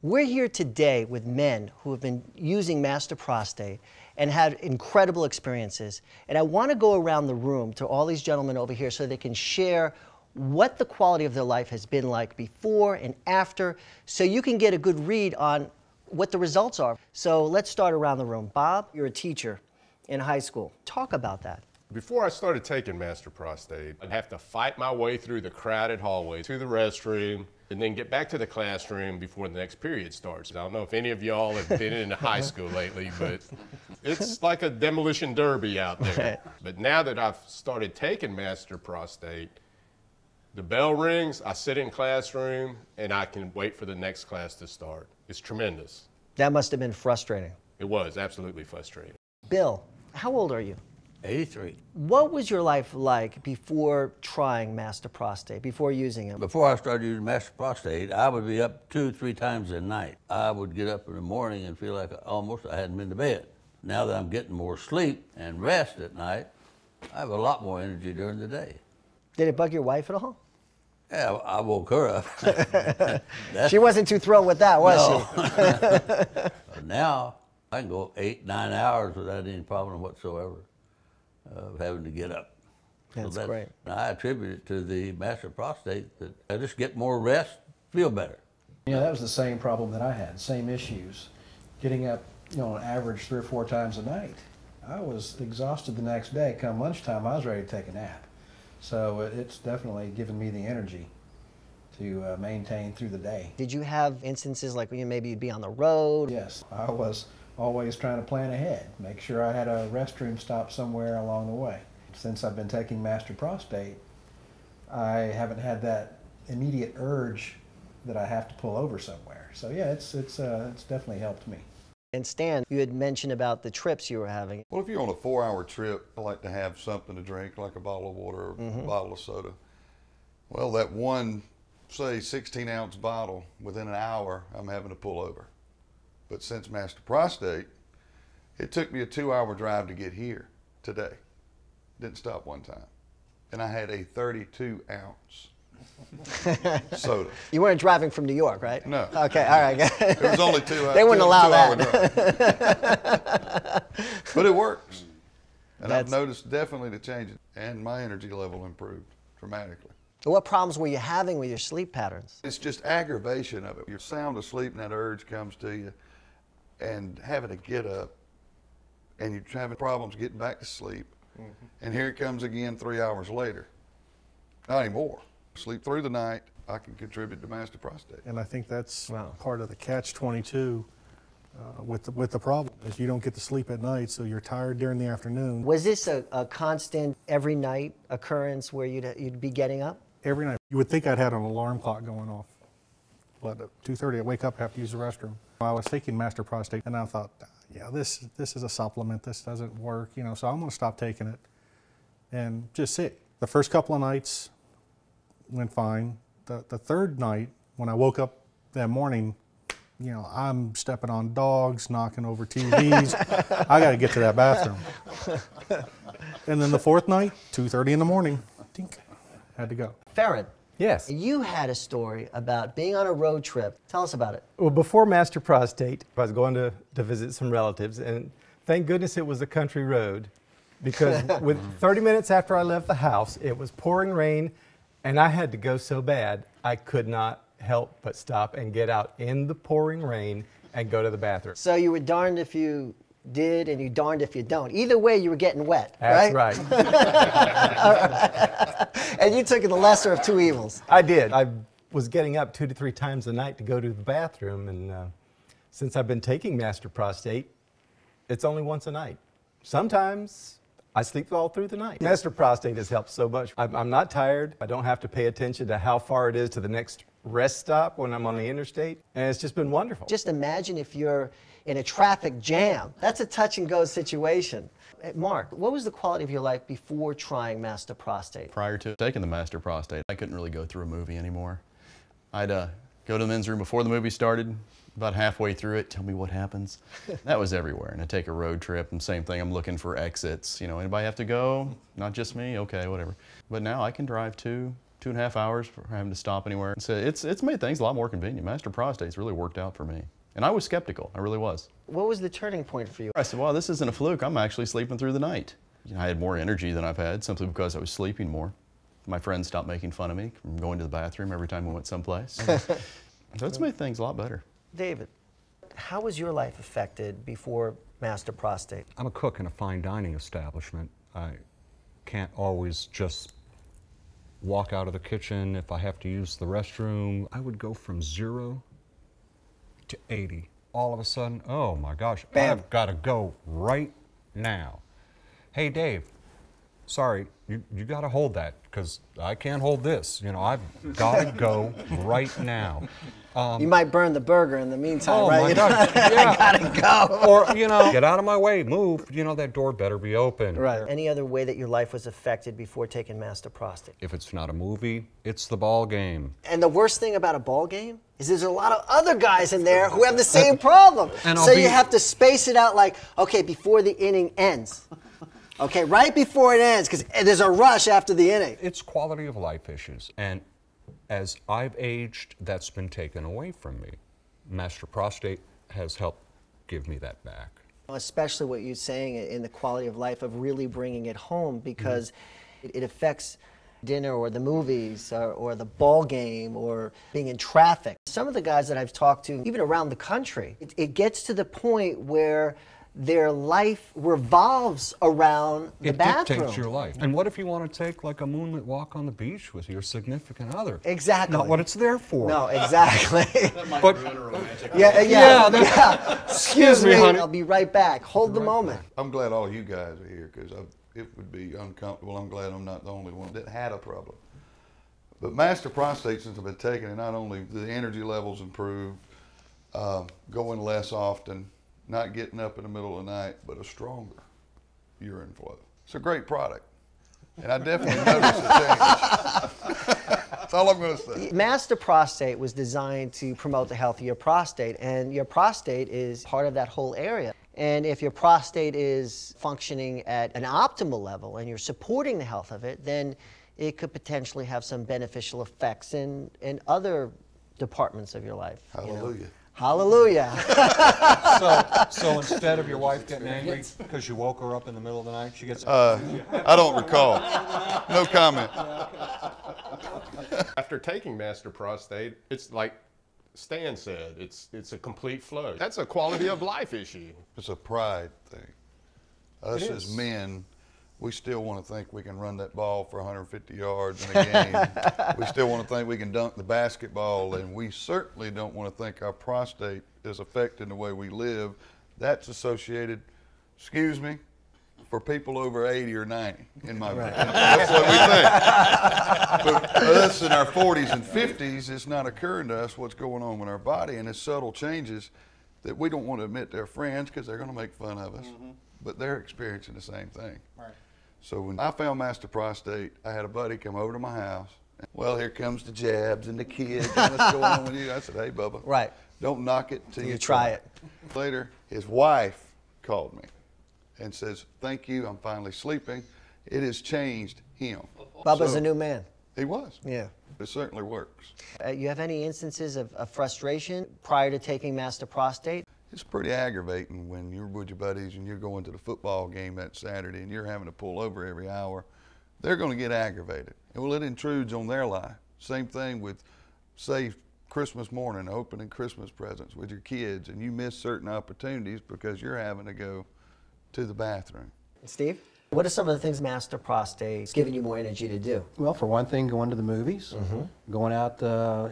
We're here today with men who have been using Master Prostate and had incredible experiences. And I want to go around the room to all these gentlemen over here so they can share what the quality of their life has been like before and after, so you can get a good read on what the results are. So let's start around the room. Bob, you're a teacher in high school. Talk about that. Before I started taking Master Prostate, I'd have to fight my way through the crowded hallway to the restroom and then get back to the classroom before the next period starts. I don't know if any of y'all have been in high school lately, but it's like a demolition derby out there. But now that I've started taking Master Prostate, the bell rings, I sit in classroom, and I can wait for the next class to start. It's tremendous. That must have been frustrating. It was absolutely frustrating. Bill, how old are you? 83. What was your life like before trying Master Prostate, before using it? Before I started using Master Prostate, I would be up 2 or 3 times a night. I would get up in the morning and feel like almost I hadn't been to bed. Now that I'm getting more sleep and rest at night, I have a lot more energy during the day. Did it bug your wife at all? Yeah, I woke her up. She wasn't too thrilled with that, was she? Now I can go 8, 9 hours without any problem whatsoever of having to get up. That's great. I attribute it to the Master Prostate, that I just get more rest, feel better. Yeah, that was the same problem that I had, same issues. Getting up, on average 3 or 4 times a night. I was exhausted the next day. Come lunchtime, I was ready to take a nap. So it's definitely given me the energy to maintain through the day. Did you have instances like when maybe you'd be on the road? Yes, I was always trying to plan ahead, make sure I had a restroom stop somewhere along the way. Since I've been taking Master Prostate, I haven't had that immediate urge that I have to pull over somewhere. So yeah, it's definitely helped me. And Stan, you had mentioned about the trips you were having. Well, if you're on a 4-hour trip, I like to have something to drink, like a bottle of water or a bottle of soda. Well, that one, say, 16-ounce bottle, within an hour, I'm having to pull over. But since Master Prostate, it took me a 2-hour drive to get here today. Didn't stop one time. And I had a 32-ounce soda. You weren't driving from New York, right? No. Okay, all right. It was only 2 hours. They wouldn't allow that. But it works. And I've noticed definitely the changes. And my energy level improved dramatically. What problems were you having with your sleep patterns? It's just aggravation of it. You're sound asleep and that urge comes to you, and having to get up, and you're having problems getting back to sleep. And here it comes again 3 hours later. Not anymore. Sleep through the night, I can contribute to Master Prostate. And I think that's part of the catch-22 with the problem, is you don't get to sleep at night, so you're tired during the afternoon. Was this a constant every night occurrence where you'd be getting up? Every night. You would think I'd had an alarm clock going off. But at 2:30, I wake up, have to use the restroom. I was taking Master Prostate, and I thought, yeah, this is a supplement. This doesn't work, so I'm going to stop taking it and just see. The first couple of nights went fine. The third night, when I woke up that morning, I'm stepping on dogs, knocking over TVs. I got to get to that bathroom. And then the fourth night, 2:30 in the morning, tink, had to go. Farron. Yes. You had a story about being on a road trip. Tell us about it. Well, before Master Prostate, I was going to visit some relatives, and thank goodness it was a country road, because with 30 minutes after I left the house, it was pouring rain, and I had to go so bad, I could not help but stop and get out in the pouring rain and go to the bathroom. So you were darned if you did, and you darned if you don't. Either way, you were getting wet, That's right? right. And you took the lesser of two evils. I did. I was getting up 2 to 3 times a night to go to the bathroom, and since I've been taking Master Prostate, it's only once a night. Sometimes I sleep all through the night. Master Prostate has helped so much. I'm not tired. I don't have to pay attention to how far it is to the next rest stop when I'm on the interstate, and it's just been wonderful. Just imagine if you're in a traffic jam. That's a touch and go situation. Mark, what was the quality of your life before trying Master Prostate? Prior to taking the Master Prostate, I couldn't really go through a movie anymore. I'd go to the men's room before the movie started, about halfway through it, tell me what happens. That was everywhere. And I take a road trip, and same thing, I'm looking for exits. Anybody have to go? Not just me? Okay, whatever. But now I can drive 2, 2.5 hours for having to stop anywhere. So it's made things a lot more convenient. Master Prostate's really worked out for me. And I was skeptical, I really was. What was the turning point for you? I said, well, this isn't a fluke, I'm actually sleeping through the night. You know, I had more energy than I've had simply because I was sleeping more. My friends stopped making fun of me from going to the bathroom every time we went someplace. So it's made things a lot better. David, how was your life affected before Master Prostate? I'm a cook in a fine dining establishment. I can't always just walk out of the kitchen if I have to use the restroom. I would go from 0 to 80. All of a sudden, oh my gosh, Bam. I've got to go right now. Hey, Dave, sorry, you got to hold that because I can't hold this. You know, I've got to go right now. You might burn the burger in the meantime, Oh right? my You know, gosh, yeah. I gotta go. Or, you know, get out of my way, move. You know, that door better be open. Right. Any other way that your life was affected before taking Master Prostate? If it's not a movie, it's the ball game. And the worst thing about a ball game is there's a lot of other guys in there who have the same problem. And So you have to space it out like, okay, before the inning ends. Okay, right before it ends, because there's a rush after the inning. It's quality of life issues. And as I've aged, that's been taken away from me. Master Prostate has helped give me that back. Especially what you're saying in the quality of life of really bringing it home, because it affects dinner or the movies or the ball game or being in traffic. Some of the guys that I've talked to, even around the country, it gets to the point where their life revolves around the bathroom. It dictates your life. And what if you want to take like a moonlit walk on the beach with your significant other? Exactly. Not what it's there for. No, exactly. But Excuse me, honey. I'll be right back. Hold the moment. I'm glad all you guys are here because it would be uncomfortable. I'm glad I'm not the only one that had a problem. But Master Prostate, since I've been taking it, not only the energy levels improved, going less often, not getting up in the middle of the night, but a stronger urine flow. It's a great product. And I definitely noticed a change. That's all I'm going to say. Master Prostate was designed to promote the health of your prostate, and your prostate is part of that whole area. And if your prostate is functioning at an optimal level and you're supporting the health of it, then it could potentially have some beneficial effects in other departments of your life. Hallelujah. You know? Hallelujah. So instead of your wife getting angry because you woke her up in the middle of the night, she gets... I don't recall. No comment. After taking Master Prostate, it's like Stan said, it's a complete flow. That's a quality of life issue. It's a pride thing. Us as men, we still want to think we can run that ball for 150 yards in a game. We still want to think we can dunk the basketball, and we certainly don't want to think our prostate is affecting the way we live. That's associated, excuse me, for people over 80 or 90, in my opinion. That's what we think. But us in our 40s and 50s, it's not occurring to us what's going on with our body, and it's subtle changes that we don't want to admit to our friends because they're going to make fun of us. But they're experiencing the same thing. Right. So when I found Master Prostate, I had a buddy come over to my house. Well, here comes the jabs and the kids and what's going on with you. I said, hey, Bubba, Right. don't knock it till you try it. Later, his wife called me and says, thank you, I'm finally sleeping. It has changed him. Bubba's a new man. He was. Yeah. It certainly works. You have any instances of frustration prior to taking Master Prostate? It's pretty aggravating when you're with your buddies and you're going to the football game that Saturday and you're having to pull over every hour. They're going to get aggravated. Well, it intrudes on their life. Same thing with, say, Christmas morning, opening Christmas presents with your kids, and you miss certain opportunities because you're having to go to the bathroom. Steve? What are some of the things Master Prostate is giving you more energy to do? Well, for one thing, going to the movies, going out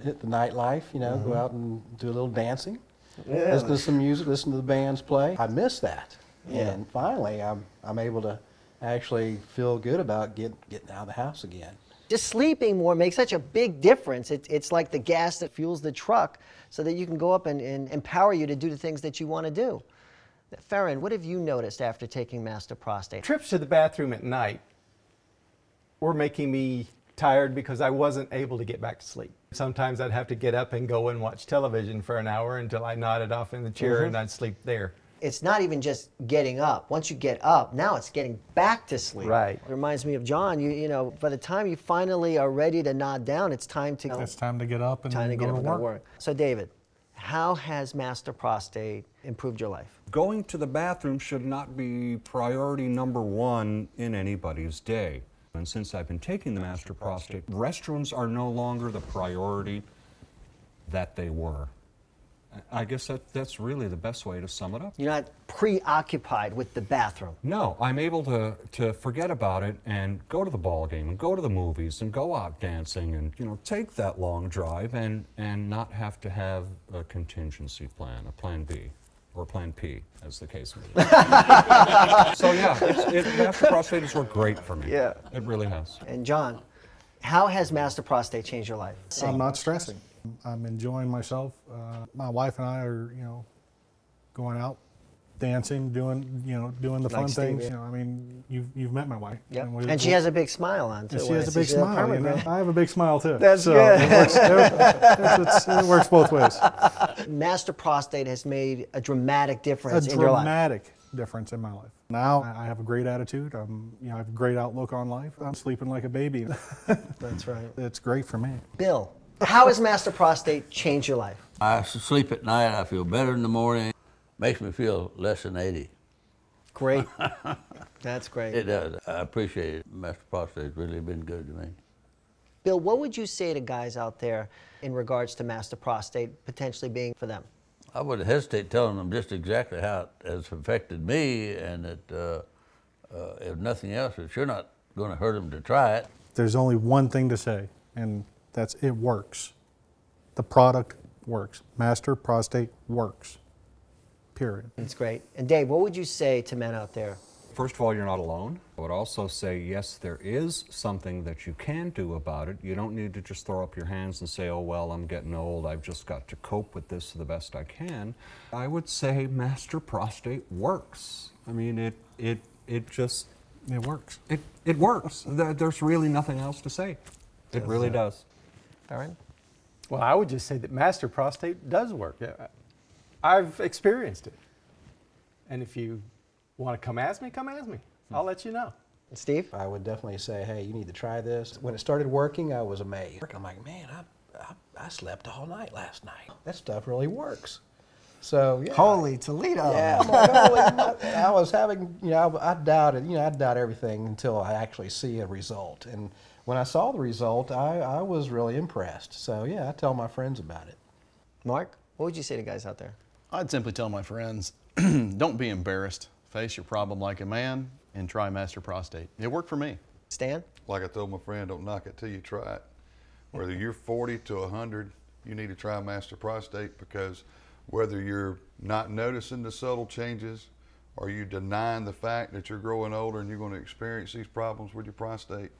hit the nightlife, you know, go out and do a little dancing. Yeah. Listen to some music, listen to the bands play. I miss that. Yeah. And finally, I'm able to actually feel good about getting out of the house again. Just sleeping more makes such a big difference. It's like the gas that fuels the truck so that you can go up and empower you to do the things that you want to do. Farron, what have you noticed after taking Master Prostate? Trips to the bathroom at night were making me tired because I wasn't able to get back to sleep. Sometimes I'd have to get up and go and watch television for an hour until I nodded off in the chair and I'd sleep there. It's not even just getting up. Once you get up, now it's getting back to sleep. Right. It reminds me of John. You know, by the time you finally are ready to nod down, it's time to It's time to get up and time to go get up to and go to work. work. So David, how has Master Prostate improved your life? Going to the bathroom should not be priority number one in anybody's day. And since I've been taking the Master Prostate, restrooms are no longer the priority that they were. I guess that's really the best way to sum it up. You're not preoccupied with the bathroom. No, I'm able to forget about it and go to the ball game and go to the movies and go out dancing and, you know, take that long drive and not have to have a contingency plan, a plan B, or plan P, as the case may be. So yeah, Master Prostate has worked great for me. Yeah. It really has. And John, how has Master Prostate changed your life? I'm not stressing. I'm enjoying myself. My wife and I are, you know, going out, dancing, doing the fun Like Steve, things. yeah. You know, I mean, you've met my wife. Yeah. And, And she has a big smile on, too. and she when has I a see big she's a smile. You know? pomegranate. I have a big smile too. That's so good. It works both ways. Master Prostate has made a dramatic A difference in your life. dramatic difference in my life. Now I have a great attitude. I have a great outlook on life. I'm sleeping like a baby. That's right. It's great for me. Bill, how has Master Prostate changed your life? I sleep at night. I feel better in the morning. Makes me feel less than 80. Great. That's great. It does. I appreciate it. Master Prostate's really been good to me. Bill, what would you say to guys out there in regards to Master Prostate potentially being for them? I would hesitate telling them just exactly how it has affected me, and that if nothing else, it's sure not going to hurt them to try it. There's only one thing to say, and that's it works. The product works. Master Prostate works. Period. That's great. And Dave, what would you say to men out there? First of all, you're not alone. I would also say, yes, there is something that you can do about it. You don't need to just throw up your hands and say, oh, well, I'm getting old. I've just got to cope with this the best I can. I would say Master Prostate works. I mean, it just... It works. It works. There's really nothing else to say. It really does. Aaron? Well, I would just say that Master Prostate does work. Yeah, I've experienced it. And if you want to come ask me, I'll let you know. And Steve? I would definitely say, hey, you need to try this. When it started working, I was amazed. I'm like, man, I slept all night last night. That stuff really works. So, yeah. Holy Toledo. Yeah, I'm like, holy, I was having, I doubted, I doubt everything until I actually see a result. And when I saw the result, I was really impressed. So, yeah, I tell my friends about it. Mark, what would you say to guys out there? I'd simply tell my friends, don't be embarrassed. Face your problem like a man and try Master Prostate. It worked for me. Stan? Like I told my friend, don't knock it till you try it. Whether you're 40 to 100, you need to try Master Prostate, because whether you're not noticing the subtle changes or you denying the fact that you're growing older and you're going to experience these problems with your prostate,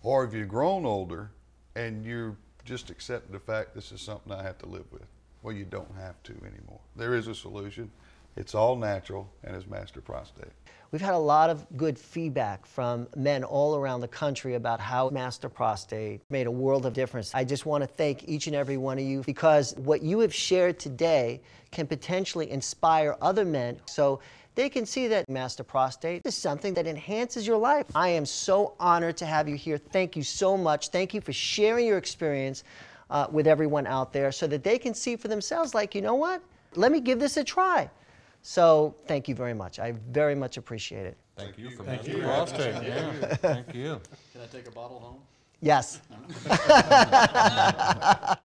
or if you've grown older and you just accept the fact this is something I have to live with, well, you don't have to anymore. There is a solution. It's all natural, and it's Master Prostate. We've had a lot of good feedback from men all around the country about how Master Prostate made a world of difference. I just want to thank each and every one of you, because what you have shared today can potentially inspire other men so they can see that Master Prostate is something that enhances your life. I am so honored to have you here. Thank you so much. Thank you for sharing your experience with everyone out there so that they can see for themselves, like, you know what? Let me give this a try. So thank you very much. I very much appreciate it. Thank you for Thank you, Prostate. Yeah, thank you. Can I take a bottle home? Yes.